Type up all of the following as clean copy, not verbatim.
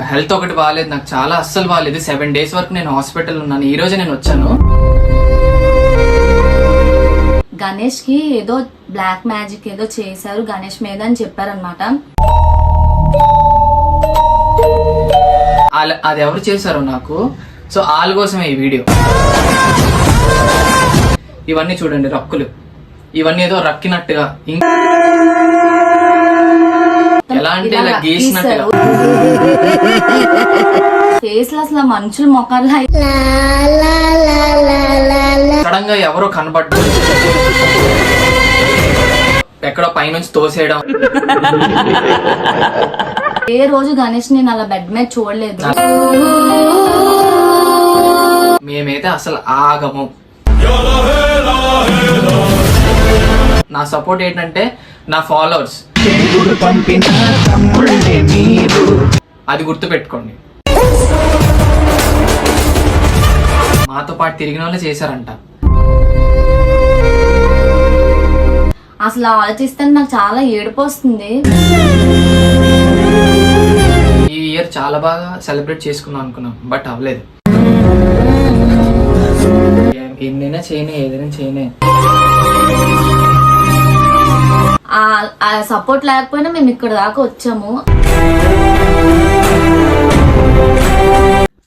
Health ఒకటి బాగాలేదు, నాకు చాలా అస్సలు బాగాలేదు. 7 days వరకు నేను హాస్పిటల్ ఉన్నాను. ఈ రోజు నేను వచ్చాను. గణేష్ కి ఏదో బ్లాక్ మ్యాజిక్ ఏదో చేశారు గణేష్ మీద అని చెప్పారనమాట. అది ఎవరు చేశారో నాకు, సో వాళ్ళ కోసమే ఈ వీడియో. ఇవన్నీ చూడండి రక్కులు, ఇవన్నీ ఏదో రక్కినట్టుగా, ఎలా అంటే ఇలా గీసినట్టుగా. ఫేస్ లో అసలు మనుషులు మొక్కలు సడన్ గా ఎవరో కనబడ్డారు, ఎక్కడో పైనుంచి తోసేయడం. ఏ రోజు గణేష్ నేను అలా బెడ్ మీద చూడలేదు. మేమైతే అసలు ఆగము. నా సపోర్ట్ ఏంటంటే నా ఫాలోవర్స్, అది గుర్తు పెట్టుకోండి. మాతో పాటు తిరిగిన వాళ్ళే చేశారంట. అసలు ఆలోచిస్తే నాకు చాలా ఏడుపు వస్తుంది. ఈ ఇయర్ చాలా బాగా సెలబ్రేట్ చేసుకుందాం అనుకున్నాం, బట్ అవ్వలేదు. ఎన్నైనా చేయనే, ఏదైనా చేయనే. ఆ సపోర్ట్ లేకపోయినా మేము ఇక్కడ దాకా వచ్చాము.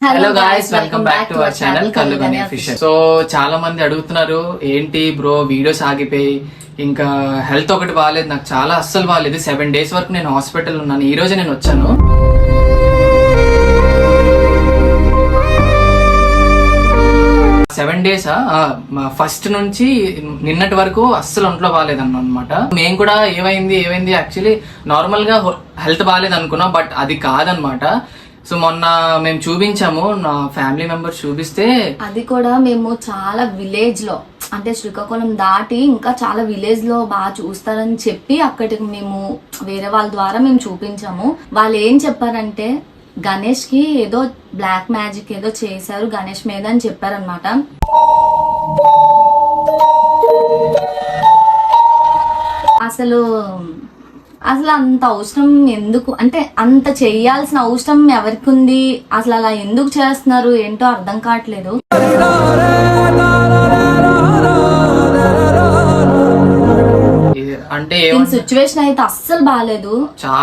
Hello guys, welcome back to our channel కల్లుగని అఫీషియల్. సో చాలా మంది అడుగుతున్నారు, ఏంటి బ్రో వీడియోస్ ఆగిపోయి, ఇంకా హెల్త్ ఒకటి బాగాలేదు, నాకు చాలా అస్సలు బాగాలేదు. 7 days వరకు నేను హాస్పిటల్ ఉన్నాను. ఈ రోజు నేను వచ్చాను. సెవెన్ డేస్ ఫస్ట్ నుంచి నిన్నటి వరకు అస్సలు ఒంట్లో బాగాలేదన్నమాట. మేము కూడా ఏమైంది యాక్చువల్లీ నార్మల్ గా హెల్త్ బాగాలేదు అనుకున్నాం, బట్ అది కాదనమాట. సో మొన్న మేము చూపించాము, నా ఫ్యామిలీ మెంబర్స్ చూపిస్తే, అది కూడా మేము చాలా విలేజ్ లో, అంటే శ్రీకాకుళం దాటి ఇంకా చాలా విలేజ్ లో బాగా చూస్తారని చెప్పి అక్కడికి మేము వేరే వాళ్ళ ద్వారా మేము చూపించాము. వాళ్ళు ఏం చెప్పారంటే గణేష్ కి ఏదో బ్లాక్ మ్యాజిక్ ఏదో చేశారు గణేష్ మీద అని చెప్పారనమాట. అసలు అంత అవసరం ఎందుకు, అంటే అంత చెయ్యాల్సిన అవసరం ఎవరికి ఉంది, అసలు అలా ఎందుకు చేస్తున్నారు ఏంటో అర్థం కావట్లేదు. అంటే సిచ్యువేషన్ అయితే అస్సలు బాగాలేదు.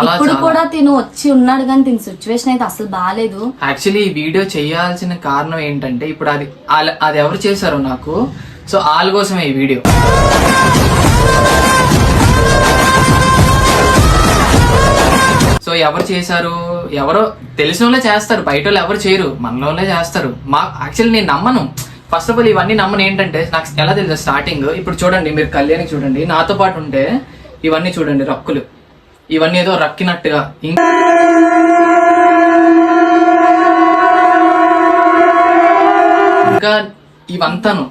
ఇప్పుడు కూడా తిను వచ్చి ఉన్నాడు కానీ తిని సిచ్యువేషన్ అయితే అస్సలు బాగాలేదు. యాక్చువల్లీ ఈ వీడియో చేయాల్సిన కారణం ఏంటంటే, ఇప్పుడు అది ఎవరు చేశారో నాకు, సో వాళ్ళ కోసమే ఈ వీడియో. సో ఎవరు చేశారు, ఎవరో తెలిసిన వాళ్ళే చేస్తారు, బయట వాళ్ళు ఎవరు చేయరు, మన వాళ్ళే చేస్తారు. యాక్చువల్లీ నేను నమ్మను. ఫస్ట్ ఆఫ్ ఆల్ ఇవన్నీ నమ్మను. ఏంటంటే నాకు ఎలా తెలుసు స్టార్టింగ్, ఇప్పుడు చూడండి మీరు కళ్యాణి చూడండి, నాతో పాటు ఉంటే ఇవన్నీ చూడండి రక్కులు, ఇవన్నీ ఏదో రక్కినట్టుగా, ఇంకా ఇవంతాను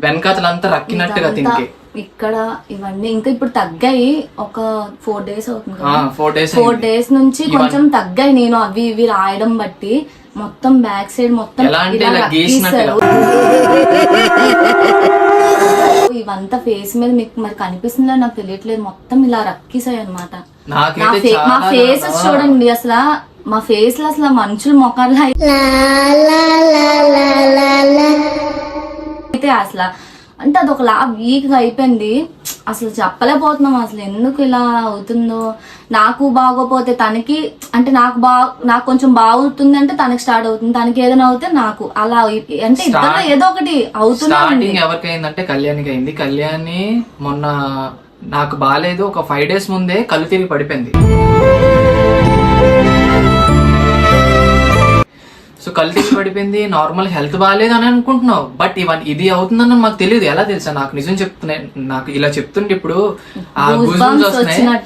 వెనకాతలంతా రక్కినట్టుగా తింకి ఇక్కడ ఇవన్నీ ఇంకా ఇప్పుడు తగ్గాయి. ఒక 4 days అవుతుంది. 4 days నుంచి కొంచెం తగ్గాయి. నేను అవి ఇవి రాయడం బట్టి మొత్తం బ్యాక్ సైడ్ మొత్తం ఇవంతా ఫేస్ మీద మీకు మరి కనిపిస్తుందో నాకు తెలియట్లేదు, మొత్తం ఇలా రక్కిసాయి అనమాట. మా ఫేస్ చూడండి, అసలు మా ఫేస్ లో అసలు మనుషులు మొక్కలు అయితే అసలు అంటే అదొకలా వీక్ గా అయిపోయింది. అసలు చెప్పలేకపోతున్నాం అసలు ఎందుకు ఇలా అవుతుందో. నాకు బాగోపోతే తనకి, అంటే నాకు కొంచెం బాగుతుంది అంటే తనకి స్టార్ట్ అవుతుంది, తనకి ఏదైనా అవుతే నాకు, అలా అంటే ఇద్దరు ఏదో ఒకటి అవుతుంది. ఎవరికైందంటే కళ్యాణికి అయింది. కళ్యాణి మొన్న నాకు బాగాలేదు, ఒక 5 days ముందే కళ్ళు తిరిగి పడిపోయింది. సో కళ్ళు తీసి పడిపోయింది. నార్మల్ హెల్త్ బాగాలేదు అని అనుకుంటున్నావు, బట్ ఇది అవుతుందని మాకు తెలియదు. ఎలా తెలుసా, నాకు నిజం చెప్తున్నాయి, నాకు ఇలా చెప్తుంటే ఇప్పుడు ఆ గూస్బంప్స్ వస్తున్నాయి.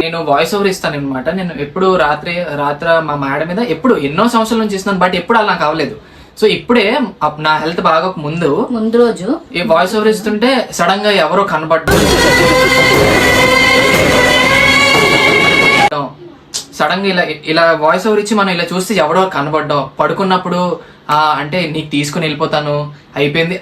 నేను వాయిస్ ఓవర్ ఇస్తాను అనమాట. నేను ఎప్పుడు రాత్ర మా మేడం మీద ఎప్పుడు ఎన్నో సంవత్సరాల నుంచి ఇస్తున్నాను, బట్ ఎప్పుడు అలా నాకు అవ్వలేదు. సో ఇప్పుడే నా హెల్త్ బాగా ముందు రోజు ఈ వాయిస్ ఓవర్ ఇస్తుంటే సడన్ గా ఎవరో కనబడ్డారు. సడన్ గా ఇలా వాయిస్ ఓవర్ ఇచ్చి మనం ఇలా చూస్తే ఎవడో కనబడ్డాం. పడుకున్నప్పుడు అంటే నీకు తీసుకుని వెళ్ళిపోతాను అయిపోయింది.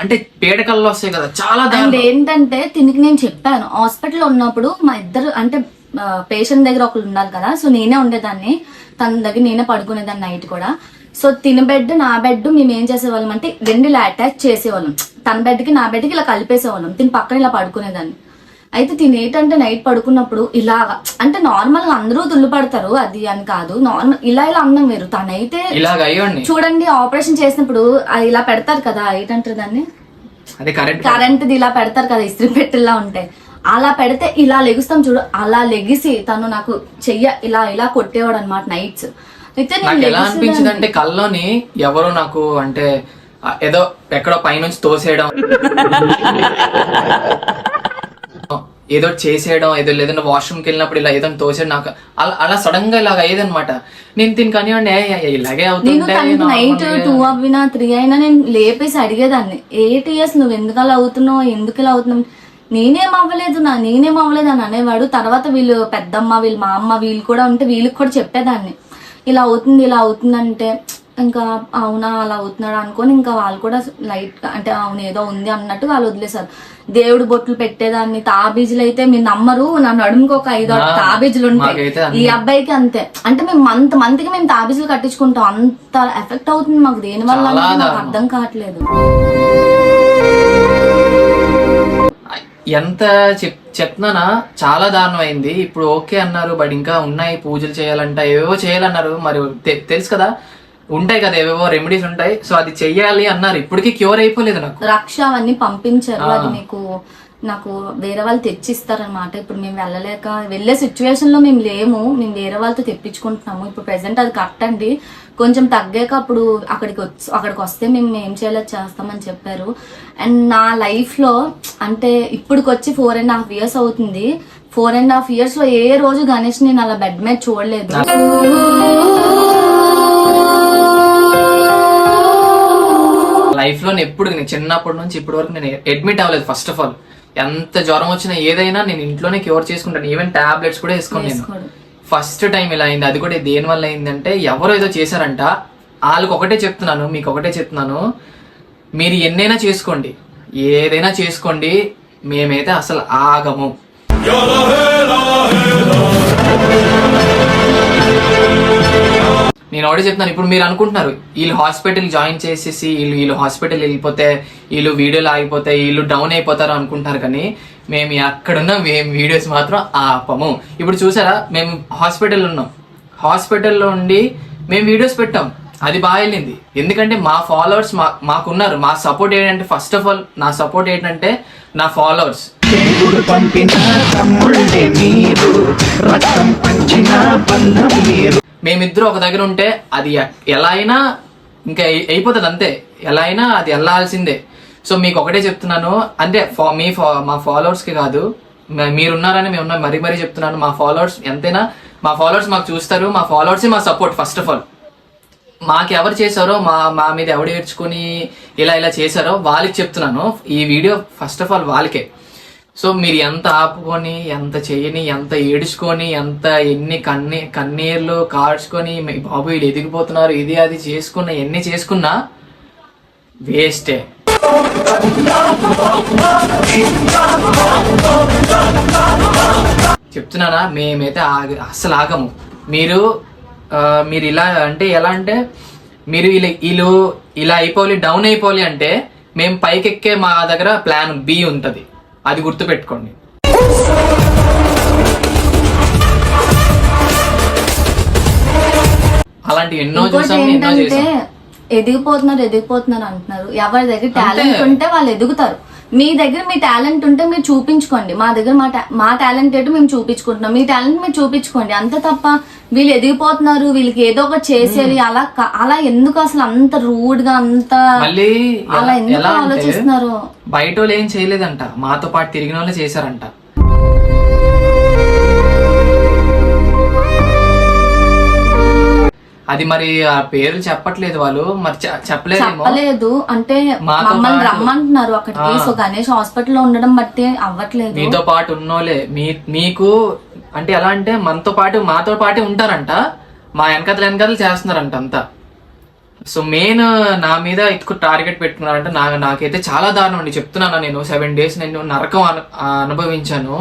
అంటే పీడకల్లో వస్తాయి కదా, చాలా అండ్ దారుణం. ఏంటంటే తినికి నేను చెప్పాను హాస్పిటల్లో ఉన్నప్పుడు మా ఇద్దరు అంటే పేషెంట్ దగ్గర ఒకరు ఉండాలి కదా, సో నేనే ఉండేదాన్ని, తన దగ్గర నేనే పడుకునేదాన్ని నైట్ కూడా. సో తిన బెడ్ నా బెడ్ మేము ఏం చేసేవాళ్ళం అంటే రెండు ఇలా అటాచ్ చేసేవాళ్ళం, తన బెడ్ కి నా బెడ్ కి ఇలా కలిపేసేవాళ్ళం, తిని పక్కన ఇలా పడుకునేదాన్ని. అయితే తిని ఏంటంటే నైట్ పడుకున్నప్పుడు ఇలాగా అంటే నార్మల్ గా అందరూ తుల్లు పడతారు అది అని కాదు, నార్మల్ ఇలా ఇలా అన్నం వేరు. తనైతే ఇలాగ అయ్యండి, చూడండి ఆపరేషన్ చేసినప్పుడు అది ఇలా పెడతారు కదా, ఏంటంటారు దాన్ని, అదే కరెంట్ ఇలా పెడతారు కదా ఇస్త్రీ పెట్టిలా ఉంటాయి, అలా పెడితే ఇలా లెగుస్తాం చూడు, అలా లెగిసి తను నాకు చెయ్య ఇలా ఇలా కొట్టేవాడు అనమాట నైట్స్. అయితే నాకు ఎలా అనిపించింది అంటే కల్లోని ఎవరో నాకు అంటే ఏదో ఎక్కడో పైనుంచి తోసేయడం, ఏదో చేసేయడం, ఏదో లేదంటే వాష్రూమ్కి వెళ్ళినప్పుడు ఇలా ఏదో తోసేయడం, నాకు అలా అలా సడన్ గా ఇలాగ అయ్యేదన్నమాట. నేను దీని కానివ్వండి ఇలాగే అవుతుంది. నైట్ 2 అవినా 3 అయినా నేను లేపేసి అడిగేదాన్ని, 8 years నువ్వు ఎందుకు అలా అవుతున్నావు, ఎందుకు ఇలా అవుతున్నావు, నేనేం అవ్వలేదు అని అనేవాడు. తర్వాత వీళ్ళు పెద్దమ్మ వీళ్ళు మా అమ్మ వీళ్ళు కూడా ఉంటే వీళ్ళకి కూడా చెప్పేదాన్ని ఇలా అవుతుంది అంటే ఇంకా అవునా అలా అవుతున్నాడు అనుకొని ఇంకా వాళ్ళు కూడా లైట్ గా అంటే అవును ఏదో ఉంది అన్నట్టు వాళ్ళు వదిలేశారు. దేవుడు బొట్లు పెట్టేదాన్ని, తాబీజులు అయితే మీరు నమ్మరు, నా నడుముకి ఒక 5 తాబీజులు ఉంటాయి, ఈ అబ్బాయికి అంతే. అంటే మేము మంత్కి మేము తాబీజులు కట్టించుకుంటాం, అంత ఎఫెక్ట్ అవుతుంది మాకు దేని వల్ల నాకు అర్థం కావట్లేదు. ఎంత చెప్తున్నానా, చాలా దారుణం అయింది. ఇప్పుడు ఓకే అన్నారు, బట్ ఇంకా ఉన్నాయి పూజలు చేయాలంట, ఏవేవో చేయాలన్నారు. మరి తెలుసు కదా ఉంటాయి కదా ఏవేవో రెమెడీస్ ఉంటాయి, సో అది చెయ్యాలి అన్నారు. ఇప్పటికీ క్యూర్ అయిపోలేదు. నాకు రక్ష అవన్నీ పంపించారు, అది నాకు వేరే వాళ్ళు తెచ్చిస్తారనమాట. ఇప్పుడు మేము వెళ్ళే సిచ్యువేషన్ లో మేము లేము, మేము వేరే వాళ్ళతో తెప్పించుకుంటున్నాము. ఇప్పుడు ప్రెసెంట్ అది కరెక్ట్ అండి, కొంచెం తగ్గాక అప్పుడు అక్కడికి వస్తే మేము ఏం చేయాలో చేస్తామని చెప్పారు. అండ్ నా లైఫ్ లో అంటే ఇప్పటికి వచ్చి 4.5 years అవుతుంది. 4.5 years లో ఏ రోజు గణేష్ నేను అలా బెడ్ మీద చూడలేదు. లైఫ్ లో ఎప్పుడు నేను చిన్నప్పటి నుంచి ఇప్పటి వరకు నేను అడ్మిట్ అవ్వలేదు. ఫస్ట్ ఆఫ్ ఆల్ ఎంత జ్వరం వచ్చినా ఏదైనా నేను ఇంట్లోనే క్యూర్ చేసుకుంటాను, ఈవెన్ టాబ్లెట్స్ కూడా వేసుకోను నేను. ఫస్ట్ టైం ఇలా అయింది. అది కూడా దేని వల్ల అయిందంటే ఎవరో ఏదో చేశారంట. వాళ్ళకి ఒకటే చెప్తున్నాను, మీకు ఒకటే చెప్తున్నాను, మీరు ఎన్నైనా చేసుకోండి, ఏదైనా చేసుకోండి, మేమైతే అసలు ఆగము. నేను ఒకటే చెప్తున్నాను. ఇప్పుడు మీరు అనుకుంటున్నారు వీళ్ళు హాస్పిటల్ జాయిన్ చేసేసి వీళ్ళు హాస్పిటల్ వెళ్ళిపోతే వీళ్ళు వీడియోలు ఆగిపోతే వీళ్ళు డౌన్ అయిపోతారు అనుకుంటున్నారు, కానీ మేము ఎక్కడున్నా మేము వీడియోస్ మాత్రం ఆపము. ఇప్పుడు చూసారా, మేము హాస్పిటల్లో ఉన్నాం, హాస్పిటల్లో ఉండి మేము వీడియోస్ పెట్టాం, అది బాగా వెళ్ళింది. ఎందుకంటే మా ఫాలోవర్స్ మాకున్నారు. మా సపోర్ట్ ఏంటంటే ఫస్ట్ ఆఫ్ ఆల్ నా సపోర్ట్ ఏంటంటే నా ఫాలోవర్స్. మేమిద్దరు ఒక దగ్గర ఉంటే అది ఎలా అయినా ఇంకా అయిపోతుంది, అంతే. ఎలా అయినా అది వెళ్ళాల్సిందే. సో మీకు ఒకటే చెప్తున్నాను, అంటే మా ఫాలోవర్స్ కి కాదు, మీరున్నారని మేము మరీ మరీ చెప్తున్నాను. మా ఫాలోవర్స్ ఎంతైనా మా ఫాలోవర్స్ మాకు చూస్తారు, మా ఫాలోవర్స్ మా సపోర్ట్. ఫస్ట్ ఆఫ్ ఆల్ మాకు ఎవరు చేశారో, మా మీద ఎవడు ఏడ్చుకొని ఇలా చేశారో వాళ్ళకి చెప్తున్నాను ఈ వీడియో. ఫస్ట్ ఆఫ్ ఆల్ వాళ్ళకే. సో మీరు ఎంత ఆపుకొని, ఎంత చేయని, ఎంత ఏడుచుకొని, ఎన్ని కన్నీర్లు కార్చుకొని బాబు వీళ్ళు ఎదిగిపోతున్నారు ఇది అది చేసుకున్నా, ఎన్ని చేసుకున్నా వేస్టే. చెప్తున్నానా, మేమైతే అస్సలు ఆగము. మీరు ఇలా అంటే ఎలా అంటే మీరు వీళ్ళు ఇలా అయిపోవాలి, డౌన్ అయిపోవాలి అంటే మేము పైకెక్కే మా దగ్గర ప్లాన్ బి ఉంటది, అది గుర్తుపెట్టుకోండి. అలాంటివి ఎన్నో చూసాము, ఎన్నో చేసాం. ఎదిగిపోతున్నారు అంటున్నారు. ఎవరి దగ్గర టాలెంట్ ఉంటే వాళ్ళు ఎదుగుతారు. మీ దగ్గర మీ టాలెంట్ ఉంటే మీరు చూపించుకోండి. మా దగ్గర మా టాలెంట్ ఏంటో మేము చూపించుకుంటున్నాం, మీ టాలెంట్ మీరు చూపించుకోండి, అంతే తప్ప వీళ్ళు ఎదిగిపోతున్నారు వీళ్ళకి ఏదో ఒకటి చేసేది అలా ఎందుకు అసలు అంత రూడ్ గా అంత అలా ఎందుకు ఆలోచిస్తున్నారు? బయట వాళ్ళు ఏం చేయలేదంట, మాతో పాటు తిరిగిన వాళ్ళు చేశారంట. అది మరి ఆ పేర్లు చెప్పట్లేదు వాళ్ళు, మరి చెప్పలేదు అంటే మమ్మల్ని రమ్మంటున్నారు అక్కడికి. సో గణేష్ హాస్పిటల్లో ఉండడం బట్టి అవ్వట్లేదు. మీతో పాటు ఉన్నోలే మీకు అంటే ఎలా అంటే మాతో పాటే ఉంటారంట, మా వెనకతలు చేస్తున్నారంట అంతా. సో మెయిన్ నా మీద ఎక్కువ టార్గెట్ పెట్టుకున్నారంటే నాకైతే చాలా దారుణం అండి, చెప్తున్నాను. నేను 7 days నేను నరకం అనుభవించాను,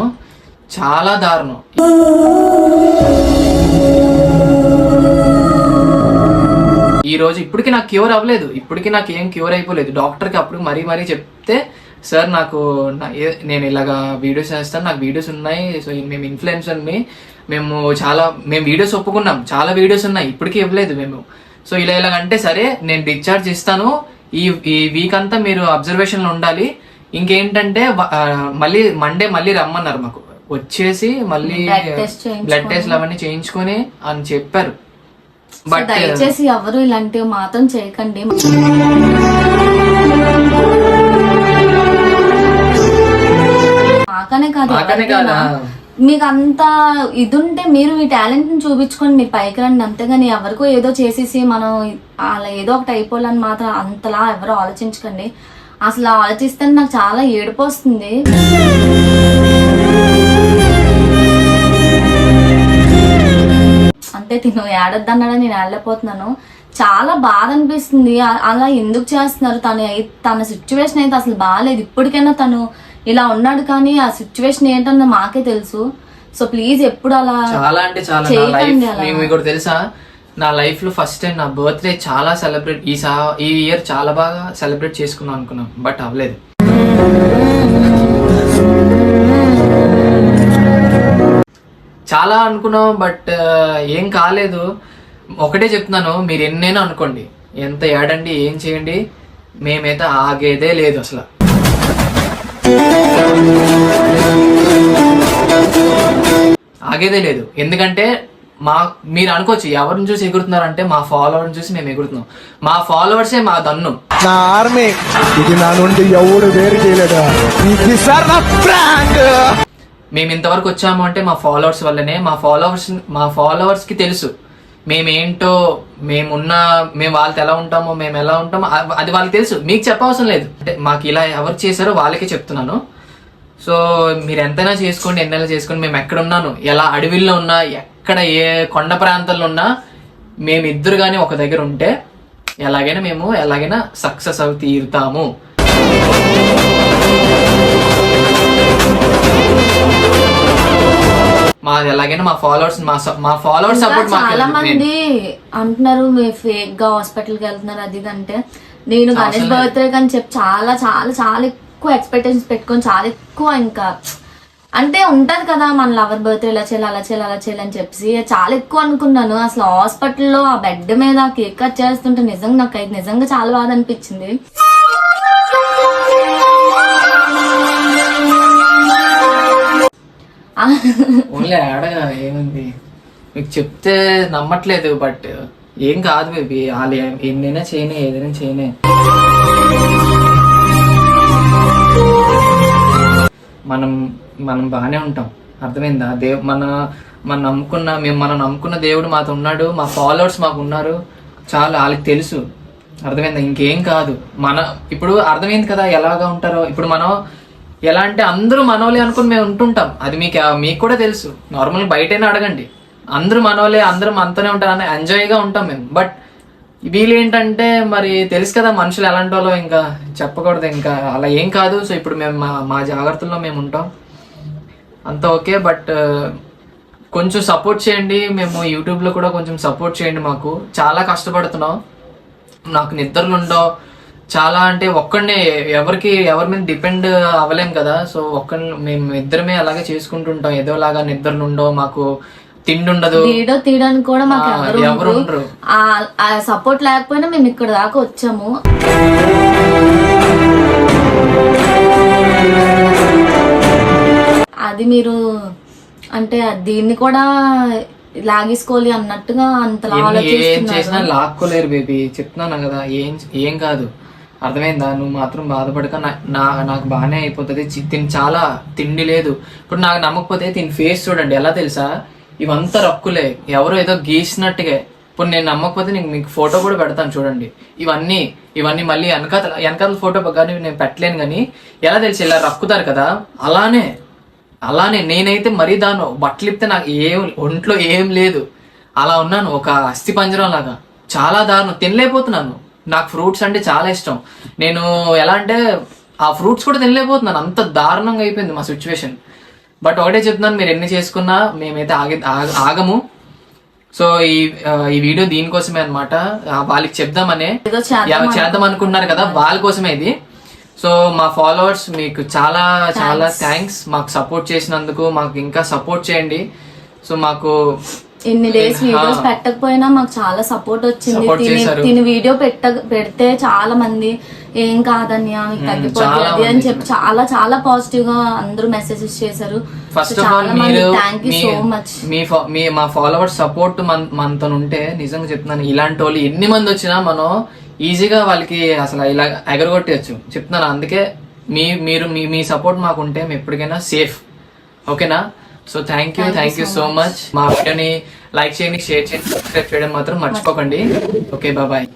చాలా దారుణం. ఈ రోజు ఇప్పటికి నాకు క్యూర్ అవ్వలేదు, ఇప్పటికి నాకు ఏం క్యూర్ అయిపోలేదు. డాక్టర్కి అప్పుడు మరీ చెప్తే, సార్ నాకు నేను ఇలాగా వీడియోస్ చేస్తాను, నాకు వీడియోస్ ఉన్నాయి, సో మేము ఇన్ఫ్లుయెన్సర్ని, మేము వీడియోస్ ఒప్పుకున్నాం, చాలా వీడియోస్ ఉన్నాయి, ఇప్పటికీ ఇవ్వలేదు మేము. సో ఇలాగంటే సరే నేను డిశ్చార్జ్ ఇస్తాను, ఈ వీక్ అంతా మీరు అబ్జర్వేషన్లో ఉండాలి, ఇంకేంటంటే మళ్ళీ మండే మళ్ళీ రమ్మన్నారు మాకు, వచ్చేసి మళ్ళీ బ్లడ్ టెస్ట్ అవన్నీ చేయించుకొని అని చెప్పారు. బట్ దయచేసి ఎవరు ఇలాంటివి మాత్రం చేయకండి. మాకనే కాదు, మీకు అంత ఇది ఉంటే మీరు మీ టాలెంట్ ని చూపించుకొని మీరు పైకి రండి, అంతేగాని ఎవరికో ఏదో చేసేసి మనం అలా ఏదో ఒకటి అయిపోవాలని మాత్రం అంతలా ఎవరు ఆలోచించకండి. అసలు ఆలోచిస్తే నాకు చాలా ఏడుపు వస్తుంది. అంటే తిను ఏడొద్దన్నాడని నేను ఏడలేకపోతున్నాను, చాలా బాధ అనిపిస్తుంది. అలా ఎందుకు చేస్తున్నారు? తన సిచ్యువేషన్ అయితే అసలు బాగాలేదు, ఇప్పటికైనా తను ఇలా ఉన్నాడు, కానీ ఆ సిచ్యువేషన్ ఏంటన్నా మాకే తెలుసు. సో ప్లీజ్ ఎప్పుడు అలా చాలా అంటే చాలా మీకు కూడా తెలుసా, నా లైఫ్ లో ఫస్ట్ టైం నా బర్త్డే చాలా సెలబ్రేట్ ఈ ఇయర్ చాలా బాగా సెలబ్రేట్ చేసుకున్నాం అనుకున్నాం, బట్ అవ్వలేదు. చాలా అనుకున్నాం, బట్ ఏం కాలేదు. ఒకటే చెప్తున్నాను, మీరు ఎన్నైనా అనుకోండి, ఎంత ఏడండి, ఏం చేయండి, మేమైతే ఆగేదే లేదు అసలు. ఆగేదే లేదు. ఎందుకంటే మీరు అనుకోవచ్చు ఎవరిని చూసి ఎగురుతున్నారంటే, మా ఫాలోవర్స్ చూసి మేము ఎగురుతున్నాం. మా ఫాలోవర్సే మా దన్ను, నా ఆర్మీ. ఇది నా నుండి ఎవడు వేరు చేయలేడు. మేము ఇంతవరకు వచ్చాము అంటే మా ఫాలోవర్స్ వల్లనే. మా ఫాలోవర్స్ కి తెలుసు మేమేంటో, మేము వాళ్ళతో ఎలా ఉంటామో, మేము ఎలా ఉంటామో అది వాళ్ళకి తెలుసు. మీకు చెప్పవసరం లేదు. అంటే మాకు ఇలా ఎవరు చేశారో వాళ్ళకే చెప్తున్నాను. సో మీరు ఎంతైనా చేసుకోండి, ఎన్నైనా చేసుకోండి. మేము ఎక్కడున్నాను, ఎలా అడవిల్లో ఉన్నా, ఎక్కడ ఏ కొండ ప్రాంతాల్లో ఉన్నా, మేమిద్దరు కానీ ఒక దగ్గర ఉంటే ఎలాగైనా సక్సెస్ అవి తీరుతాము. మాది ఎలాగైనా మా ఫాలోవర్స్ సపోర్ట్. చాలా మంది అంటున్నారు మీరు ఫేక్ గా హాస్పిటల్ కి వెళ్తున్నారు అది అంటే, నేను గణేష్ బర్త్డే అని చెప్పి చాలా చాలా చాలా ఎక్కువ ఎక్స్పెక్టేషన్స్ పెట్టుకొని చాలా ఎక్కువ, ఇంకా అంటే ఉంటది కదా మన లవర్ బర్త్డే ఇలా చేయాలి అలా చేయాలి అలా చేయాలి అని చెప్పి చాలా ఎక్కువ అనుకున్నాను. అసలు హాస్పిటల్లో ఆ బెడ్ మీద కేక్ కట్ చేస్తుంటే నిజంగా నాకు నిజంగా చాలా బాధ అనిపించింది. ఓన్లీ ఆడగా ఏముంది, మీకు చెప్తే నమ్మట్లేదు, బట్ ఏం కాదు బేబీ, వాళ్ళు ఎన్నైనా చేయనే, ఏదైనా చేయనే. మనం బాగానే ఉంటాం, అర్థమైందా? మనం నమ్ముకున్న దేవుడు మాతో ఉన్నాడు, మా ఫాలోవర్స్ మాకు ఉన్నారు, చాలా వాళ్ళకి తెలుసు, అర్థమైందా? ఇంకేం కాదు. ఇప్పుడు అర్థమైంది కదా ఎలాగా ఉంటారో. ఇప్పుడు మనం ఎలా అంటే అందరూ మనోలే అనుకుని మేము ఉంటుంటాం, అది మీకు కూడా తెలుసు. నార్మల్గా బయటైనా అడగండి, అందరూ మనోలే, అందరూ మనతోనే ఉంటారని ఎంజాయ్గా ఉంటాం మేము. బట్ వీళ్ళు ఏంటంటే మరి తెలుసు కదా మనుషులు ఎలాంటి వాళ్ళో, ఇంకా చెప్పకూడదు, ఇంకా అలా ఏం కాదు. సో ఇప్పుడు మేము మా జాగ్రత్తల్లో మేము ఉంటాం, అంతా ఓకే. బట్ కొంచెం సపోర్ట్ చేయండి, మేము యూట్యూబ్లో కూడా కొంచెం సపోర్ట్ చేయండి. మాకు చాలా కష్టపడుతున్నాం, నాకు నిద్రలు ఉండవు చాలా. అంటే ఒక్కడినే ఎవరి మీద డిపెండ్ అవ్వలేం కదా. సో మేము ఇద్దరమే అలాగే చేసుకుంటుంటాం, ఏదోలాగా నిద్రలు ఉండవు, మాకు తిండి ఉండదు, వీడియో తీయడానికి కూడా మాకు ఎవరు ఉండరు. ఆ సపోర్ట్ లేకపోయినా మేము ఇక్కడ దాకా వచ్చాము. అది మీరు అంటే దీన్ని కూడా లాగేసుకోవాలి అన్నట్టుగా అంతలా ఏం చేసినా లాక్కోలేరు బేబీ, చెప్తున్నాను కదా. ఏం కాదు, అర్థమైందా? నువ్వు మాత్రం బాధపడక, నాకు బాగానే అయిపోతుంది. చాలా తిండి లేదు. ఇప్పుడు నాకు నమ్మకపోతే దీని ఫేస్ చూడండి ఎలా తెలుసా, ఇవంతా రక్కులే, ఎవరో ఏదో గీసినట్టుగా. ఇప్పుడు నేను నమ్మకపోతే మీకు ఫోటో కూడా పెడతాను చూడండి. ఇవన్నీ మళ్ళీ వెనకాల ఫోటో కానీ నేను పెట్టలేను, కానీ ఎలా తెలిసి ఇలా రక్కుతారు కదా, అలానే నేనైతే మరీ బట్టలు ఇప్పితే నాకు ఒంట్లో ఏం లేదు, అలా ఉన్నాను, ఒక అస్థి పంజరం లాగా. చాలా దారుణం, తినలేకపోతున్నాను. నాకు ఫ్రూట్స్ అంటే చాలా ఇష్టం. నేను ఎలా అంటే ఆ ఫ్రూట్స్ కూడా తినలేకపోతున్నాను, అంత దారుణంగా అయిపోయింది మా సిచ్యువేషన్. బట్ ఒకటే చెప్తున్నాను, మీరు ఎన్ని చేసుకున్నా మేమైతే ఆగము. సో ఈ వీడియో దీనికోసమే అన్నమాట, వాళ్ళకి చెప్దామనే ఏదో చేద్దాం అనుకుంటున్నారు కదా, వాళ్ళ కోసమే ఇది. సో మా ఫాలోవర్స్ మీకు చాలా చాలా థ్యాంక్స్, మాకు సపోర్ట్ చేసినందుకు. మాకు ఇంకా సపోర్ట్ చేయండి. సో మాకు ఎన్ని డేస్ వీడియోస్ పెట్టకపోయినా మాకు చాలా సపోర్ట్ వచ్చింది. Support చేశారు. తిని వీడియో పెడితే చాలా మంది ఏం కాదన్యా మీకు తగ్గిపోతుంది అని చెప్పి చాలా చాలా పాజిటివ్ గా అందరూ మెసేజెస్ చేశారు. ఫస్ట్ ఆఫ్ ఆల్ మీరు థ్యాంక్ యూ సో మచ్. మా ఫాలోవర్స్ సపోర్ట్ మనతో ఉంటే నిజంగా చెప్తున్నాను, ఇలాంటి వాళ్ళు ఎన్ని మంది వచ్చినా మనం ఈజీగా వాళ్ళకి అసలు ఇలా ఎగరగొట్టేయచ్చు చెప్తున్నాను. అందుకే మీ సపోర్ట్ మాకు ఉంటే మేము ఎప్పటికైనా సేఫ్. ఓకేనా? So thank you so much. మా వీడియోని లైక్ చేయండి, షేర్ చేయండి, సబ్స్క్రైబ్ చేయడం మాత్రం మర్చిపోకండి. Okay, bye.